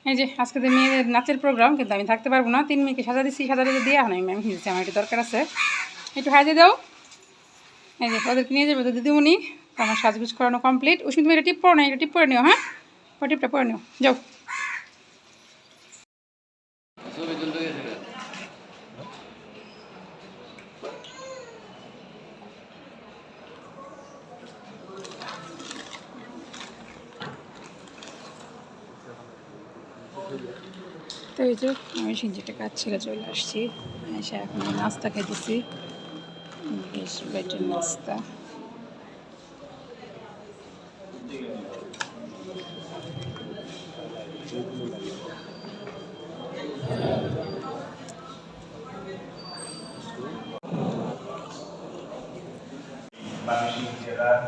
এই যে আজকে তো মেয়েদের নাচের প্রোগ্রাম, কিন্তু আমি থাকতে পারবো না। 3 মেয়েকে সাজা দিচ্ছি, সাজা দিয়ে দিয়ে আমি ম্যাম হিসেবে আমার একটু দরকার আছে, একটু হাই দিয়ে দাও। এই যে ওদেরকে নিয়ে যাবে তো দিদিমণি। আমার সাজগুজ করানো কমপ্লিট। ওই তুমি এটা টিপ পড়ো না, এটা টিপ পরে নিও। হ্যাঁ, ওই টিপটা পরে নিও, যাও। তো এই যে আমি সিঞ্জিটা কাজ ছেড়ে চলে আসছি, এসে এখন নাস্তা খাইতেছি, বেশ বেটার নাস্তা। জেলার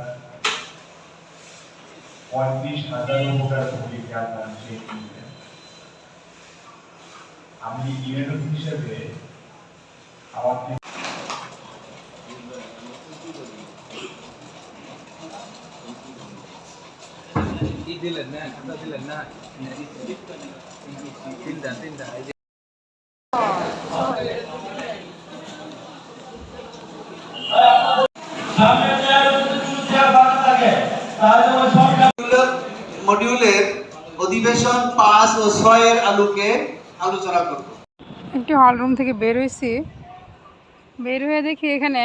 35,000 ভোটার ভূমিকে আপনারা সেই আমি ইউএনও হিসেবে আমাকে দিলেন না, খাতা দিলেন না, তিনটা মডিউলের অধিবেশন 5 ও 6 এর আলোকে আলোচনা করব। একটু হল রুম থেকে বের হয়েছি, বের হয়ে দেখি এখানে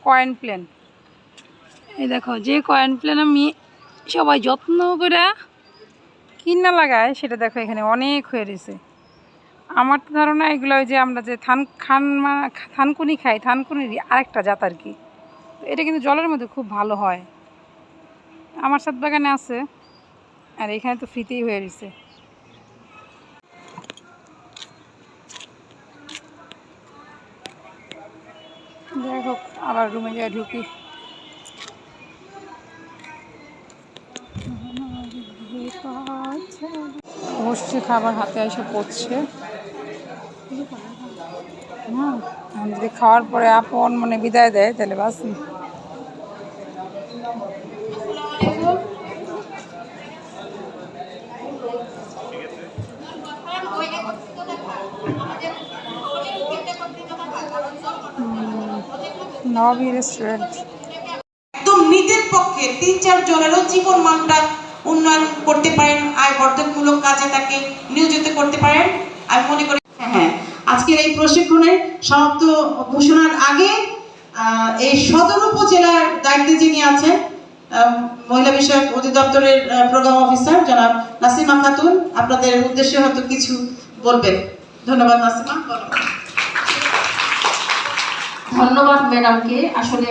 কয়েন প্লেন। এই দেখো, যে কয়েন প্লেন আমি সবাই যত্ন করে কিনা লাগায়, সেটা দেখো এখানে অনেক হয়ে রয়েছে। আমার তো ধারণা এগুলো ওই যে আমরা যে থানকুনি খাই, থানকুনিরই আরেকটা জাত আর কি। এটা কিন্তু জলের মধ্যে খুব ভালো হয়। আমার ছাদ বাগানে আছে, আর এখানে তো ফ্রিতেই হয়ে রয়েছে। যাই হোক, আবার রুমে যাই ঢুকি। বসছে, খাবার হাতে এসে পড়ছে। যদি খাওয়ার পরে আপন মানে বিদায় দেয় তাহলে বাস। নবী রেস্টুরেন্ট একদম নিজের পক্ষে 3-4 জনেরও জীবন মানটা উন্নয়ন করতে পারেন, আয় বর্ধনমূলক কাজে তাকে নিয়োজিত করতে পারেন। আমি মনে করি হ্যাঁ, আজকের এই প্রশিক্ষণের সমাপ্ত ঘোষণার আগে এই সদর উপজেলার দায়িত্বে যিনি আছেন মহিলা বিষয়ক অধিদপ্তরের প্রোগ্রাম অফিসার জনাব নাসিমা খাতুন, আপনাদের উদ্দেশ্যে হয়তো কিছু বলবেন। ধন্যবাদ নাসিমা। ধন্যবাদ ম্যাডামকে। আসলে